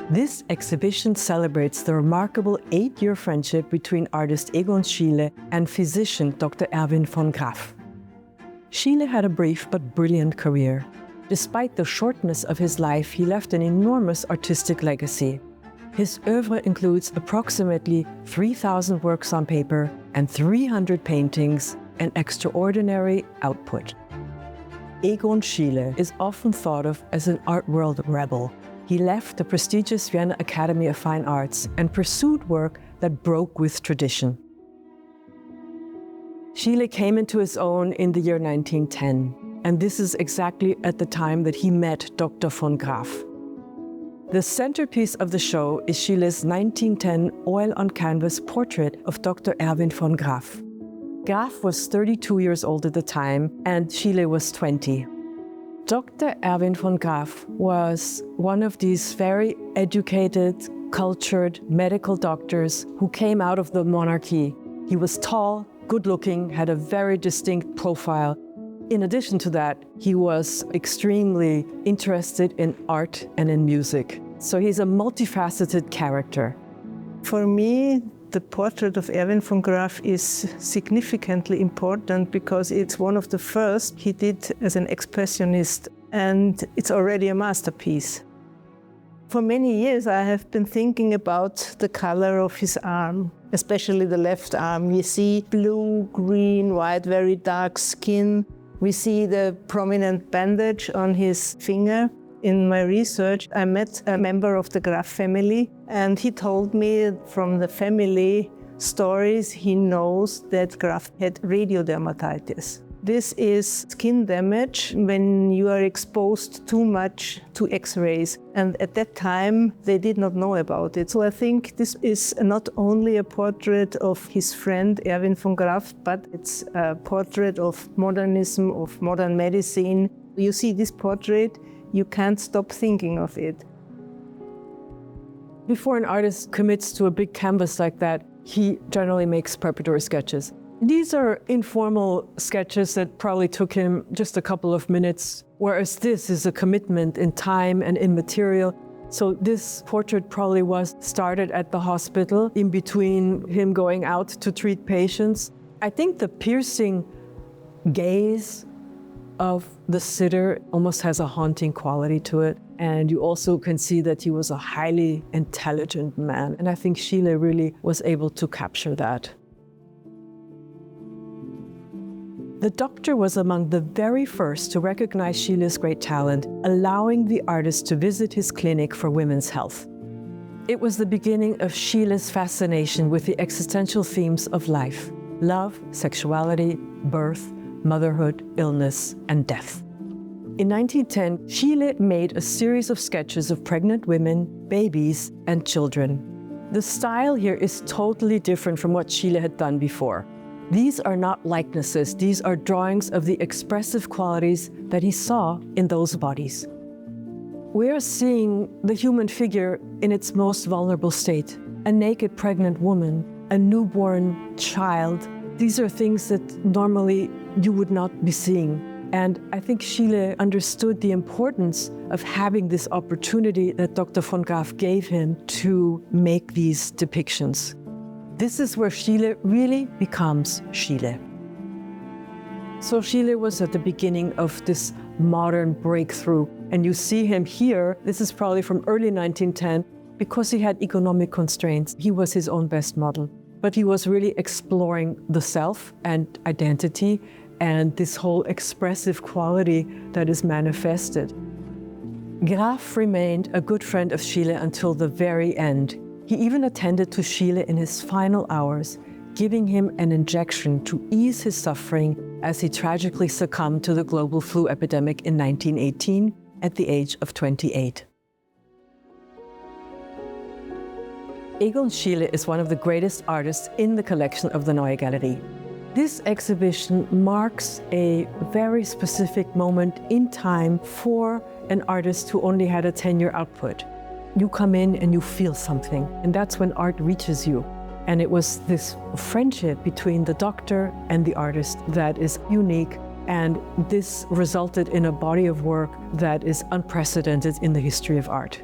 This exhibition celebrates the remarkable 8-year friendship between artist Egon Schiele and physician Dr. Erwin von Graff. Schiele had a brief but brilliant career. Despite the shortness of his life, he left an enormous artistic legacy. His oeuvre includes approximately 3,000 works on paper and 300 paintings, an extraordinary output. Egon Schiele is often thought of as an art world rebel. He left the prestigious Vienna Academy of Fine Arts and pursued work that broke with tradition. Schiele came into his own in the year 1910, and this is exactly at the time that he met Dr. von Graff. The centerpiece of the show is Schiele's 1910 oil-on-canvas portrait of Dr. Erwin von Graff. Graff was 32 years old at the time, and Schiele was 20. Dr. Erwin von Graff was one of these very educated, cultured medical doctors who came out of the monarchy. He was tall, good-looking, had a very distinct profile. In addition to that, he was extremely interested in art and in music. So he's a multifaceted character. For me, the portrait of Erwin von Graff is significantly important because it's one of the first he did as an expressionist, and it's already a masterpiece. For many years I have been thinking about the color of his arm, especially the left arm. You see blue, green, white, very dark skin. We see the prominent bandage on his finger. In my research, I met a member of the Graff family, and he told me from the family stories he knows that Graff had radiodermatitis. This is skin damage when you are exposed too much to X-rays, and at that time they did not know about it. So I think this is not only a portrait of his friend Erwin von Graff, but it's a portrait of modernism, of modern medicine. You see this portrait, you can't stop thinking of it. Before an artist commits to a big canvas like that, he generally makes preparatory sketches. These are informal sketches that probably took him just a couple of minutes, whereas this is a commitment in time and in material. So this portrait probably was started at the hospital in between him going out to treat patients. I think the piercing gaze of the sitter almost has a haunting quality to it. And you also can see that he was a highly intelligent man. And I think Schiele really was able to capture that. The doctor was among the very first to recognize Schiele's great talent, allowing the artist to visit his clinic for women's health. It was the beginning of Schiele's fascination with the existential themes of life: love, sexuality, birth, motherhood, illness, and death. In 1910, Schiele made a series of sketches of pregnant women, babies, and children. The style here is totally different from what Schiele had done before. These are not likenesses, these are drawings of the expressive qualities that he saw in those bodies. We are seeing the human figure in its most vulnerable state: a naked pregnant woman, a newborn child. These are things that normally you would not be seeing. And I think Schiele understood the importance of having this opportunity that Dr. von Graff gave him to make these depictions. This is where Schiele really becomes Schiele. So Schiele was at the beginning of this modern breakthrough. And you see him here, this is probably from early 1910, because he had economic constraints. He was his own best model. But he was really exploring the self and identity and this whole expressive quality that is manifested. Graff remained a good friend of Schiele until the very end. He even attended to Schiele in his final hours, giving him an injection to ease his suffering as he tragically succumbed to the global flu epidemic in 1918 at the age of 28. Egon Schiele is one of the greatest artists in the collection of the Neue Galerie. This exhibition marks a very specific moment in time for an artist who only had a 10-year output. You come in and you feel something, and that's when art reaches you. And it was this friendship between the doctor and the artist that is unique, and this resulted in a body of work that is unprecedented in the history of art.